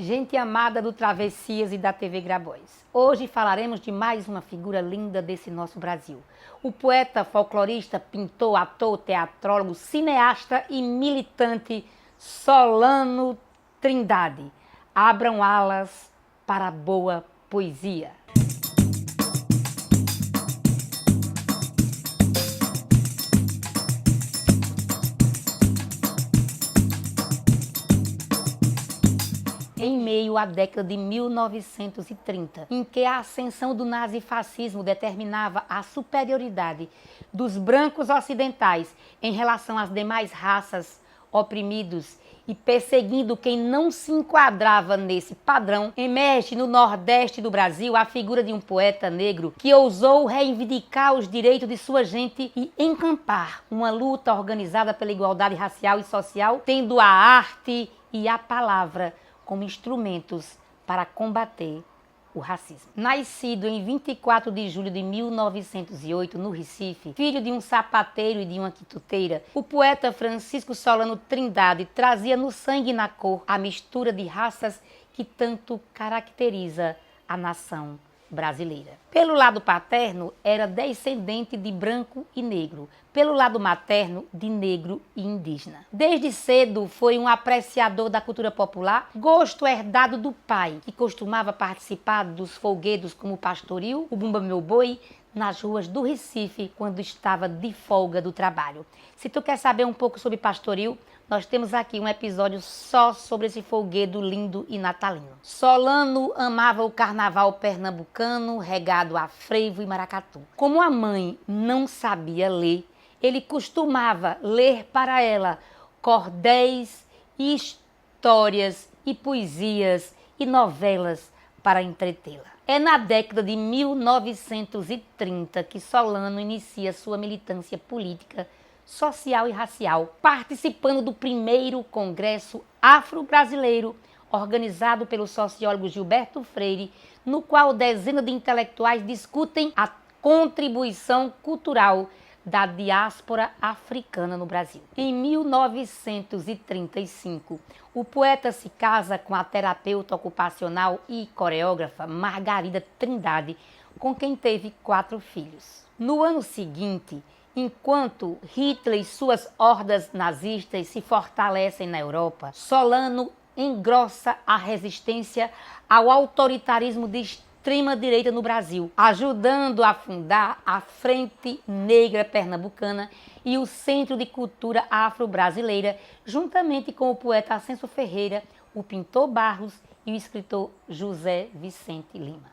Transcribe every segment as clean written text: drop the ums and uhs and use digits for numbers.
Gente amada do Travessias e da TV Grabois. Hoje falaremos de mais uma figura linda desse nosso Brasil. O poeta, folclorista, pintor, ator, teatrólogo, cineasta e militante Solano Trindade. Abram alas para a boa poesia. Em meio à década de 1930, em que a ascensão do nazifascismo determinava a superioridade dos brancos ocidentais em relação às demais raças oprimidos e perseguindo quem não se enquadrava nesse padrão, emerge no Nordeste do Brasil a figura de um poeta negro que ousou reivindicar os direitos de sua gente e encampar uma luta organizada pela igualdade racial e social, tendo a arte e a palavra como instrumentos para combater o racismo. Nascido em 24 de julho de 1908, no Recife, filho de um sapateiro e de uma quituteira, o poeta Francisco Solano Trindade trazia no sangue e na cor a mistura de raças que tanto caracteriza a nação brasileira. Pelo lado paterno, era descendente de branco e negro. Pelo lado materno, de negro e indígena. Desde cedo foi um apreciador da cultura popular, gosto herdado do pai, que costumava participar dos folguedos como o pastoril, o Bumba Meu Boi, nas ruas do Recife, quando estava de folga do trabalho. Se tu quer saber um pouco sobre pastoril, nós temos aqui um episódio só sobre esse folguedo lindo e natalino. Solano amava o carnaval pernambucano, regado a frevo e maracatu. Como a mãe não sabia ler, ele costumava ler para ela cordéis, histórias e poesias e novelas para entretê-la. É na década de 1930 que Solano inicia sua militância política, social e racial, participando do primeiro Congresso Afro-Brasileiro, organizado pelo sociólogo Gilberto Freire, no qual dezenas de intelectuais discutem a contribuição cultural da diáspora africana no Brasil. Em 1935, o poeta se casa com a terapeuta ocupacional e coreógrafa Margarida Trindade, com quem teve 4 filhos. No ano seguinte, enquanto Hitler e suas hordas nazistas se fortalecem na Europa, Solano engrossa a resistência ao autoritarismo de extrema-direita no Brasil, ajudando a fundar a Frente Negra Pernambucana e o Centro de Cultura Afro-Brasileira, juntamente com o poeta Ascenso Ferreira, o pintor Barros e o escritor José Vicente Lima.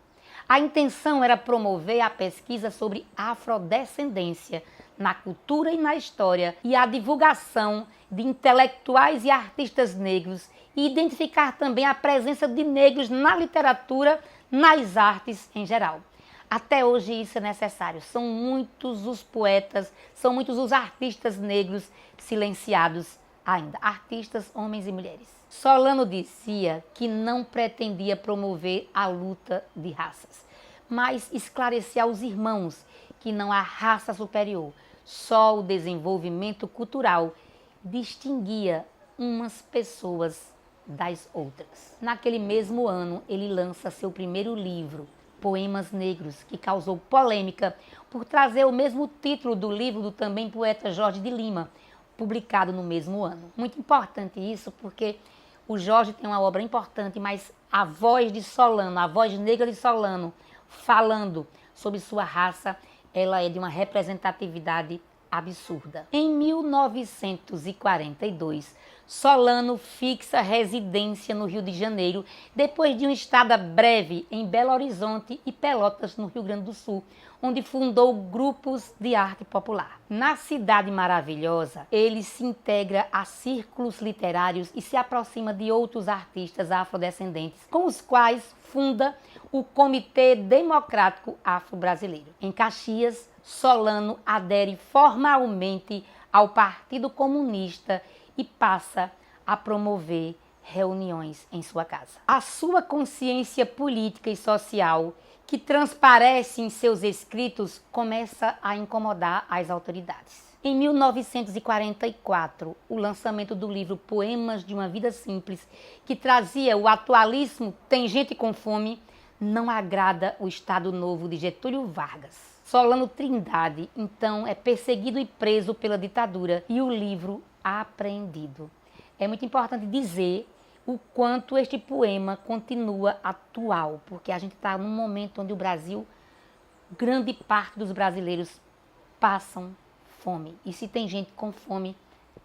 A intenção era promover a pesquisa sobre afrodescendência na cultura e na história e a divulgação de intelectuais e artistas negros e identificar também a presença de negros na literatura, nas artes em geral. Até hoje isso é necessário. São muitos os poetas, são muitos os artistas negros silenciados ainda. Artistas, homens e mulheres. Solano dizia que não pretendia promover a luta de raças, mas esclarecer aos irmãos que não há raça superior. Só o desenvolvimento cultural distinguia umas pessoas das outras. Naquele mesmo ano, ele lança seu primeiro livro, Poemas Negros, que causou polêmica por trazer o mesmo título do livro do também poeta Jorge de Lima, publicado no mesmo ano. Muito importante isso, porque o Jorge tem uma obra importante, mas a voz de Solano, a voz negra de Solano, falando sobre sua raça, ela é de uma representatividade absurda. Em 1942, Solano fixa residência no Rio de Janeiro, depois de uma estada breve em Belo Horizonte e Pelotas, no Rio Grande do Sul, onde fundou grupos de arte popular. Na Cidade Maravilhosa, ele se integra a círculos literários e se aproxima de outros artistas afrodescendentes, com os quais funda o Comitê Democrático Afro-Brasileiro. Em Caxias, Solano adere formalmente ao Partido Comunista e passa a promover reuniões em sua casa. A sua consciência política e social, que transparece em seus escritos, começa a incomodar as autoridades. Em 1944, o lançamento do livro Poemas de uma Vida Simples, que trazia o atualíssimo Tem Gente com Fome, não agrada o Estado Novo de Getúlio Vargas. Solano Trindade, então, é perseguido e preso pela ditadura e o livro apreendido. É muito importante dizer o quanto este poema continua atual, porque a gente está num momento onde o Brasil, grande parte dos brasileiros passam fome. E se tem gente com fome,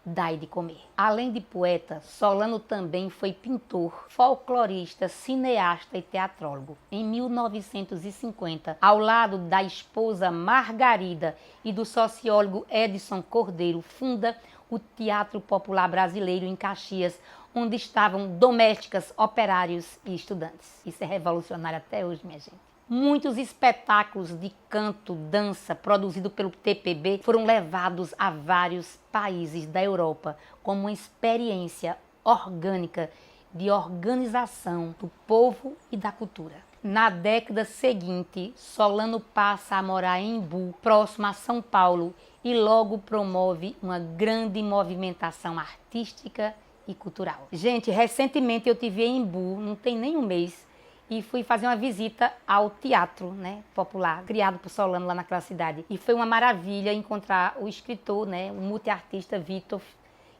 dai de comer. Além de poeta, Solano também foi pintor, folclorista, cineasta e teatrólogo. Em 1950, ao lado da esposa Margarida e do sociólogo Edson Cordeiro, funda o Teatro Popular Brasileiro em Caxias, onde estavam domésticas, operários e estudantes. Isso é revolucionário até hoje, minha gente. Muitos espetáculos de canto, dança, produzidos pelo TPB, foram levados a vários países da Europa como uma experiência orgânica de organização do povo e da cultura. Na década seguinte, Solano passa a morar em Embu, próximo a São Paulo, e logo promove uma grande movimentação artística e cultural. Gente, recentemente eu estive em Embu, não tem nem um mês, e fui fazer uma visita ao teatro, né, popular, criado por Solano lá naquela cidade. E foi uma maravilha encontrar o escritor, né, o multiartista Vitor,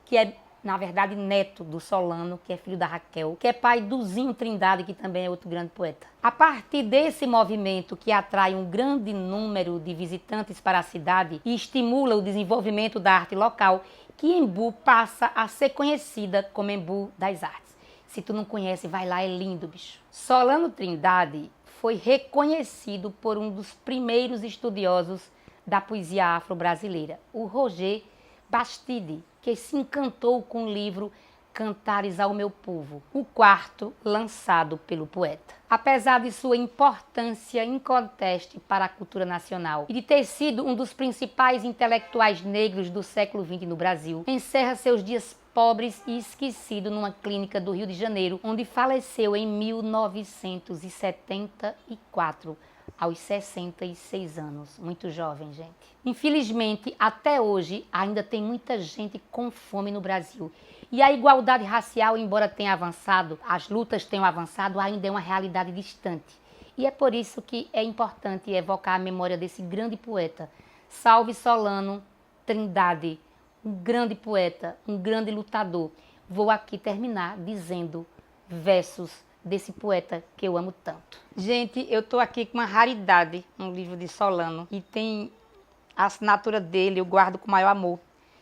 que é, na verdade, neto do Solano, que é filho da Raquel, que é pai do Zinho Trindade, que também é outro grande poeta. A partir desse movimento que atrai um grande número de visitantes para a cidade e estimula o desenvolvimento da arte local, que Embu passa a ser conhecida como Embu das Artes. Se tu não conhece, vai lá, é lindo, bicho. Solano Trindade foi reconhecido por um dos primeiros estudiosos da poesia afro-brasileira, o Roger Bastide, que se encantou com o livro Cantares ao Meu Povo, o quarto lançado pelo poeta. Apesar de sua importância inconteste para a cultura nacional e de ter sido um dos principais intelectuais negros do século XX no Brasil, encerra seus dias pobres e esquecido numa clínica do Rio de Janeiro, onde faleceu em 1974, aos 66 anos. Muito jovem, gente. Infelizmente, até hoje, ainda tem muita gente com fome no Brasil. E a igualdade racial, embora tenha avançado, as lutas tenham avançado, ainda é uma realidade distante. E é por isso que é importante evocar a memória desse grande poeta. Salve Solano Trindade, um grande poeta, um grande lutador. Vou aqui terminar dizendo versos desse poeta que eu amo tanto. Gente, eu estou aqui com uma raridade, um livro de Solano, e tem a assinatura dele, eu guardo com o maior amor.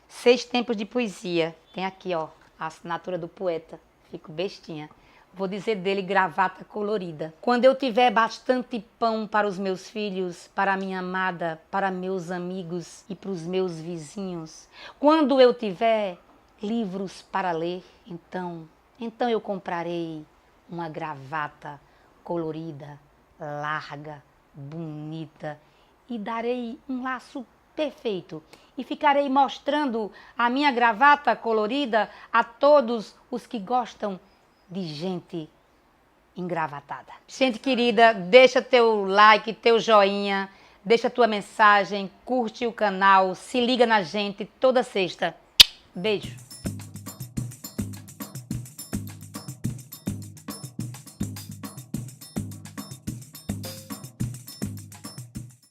6 tempos de poesia. Tem aqui, ó, a assinatura do poeta. Fico bestinha. Vou dizer dele gravata colorida. Quando eu tiver bastante pão para os meus filhos, para minha amada, para meus amigos e para os meus vizinhos. Quando eu tiver livros para ler, então eu comprarei uma gravata colorida, larga, bonita e darei um laço perfeito. E ficarei mostrando a minha gravata colorida a todos os que gostam de gente engravatada. Gente querida, deixa teu like, teu joinha, deixa tua mensagem, curte o canal, se liga na gente toda sexta. Beijo!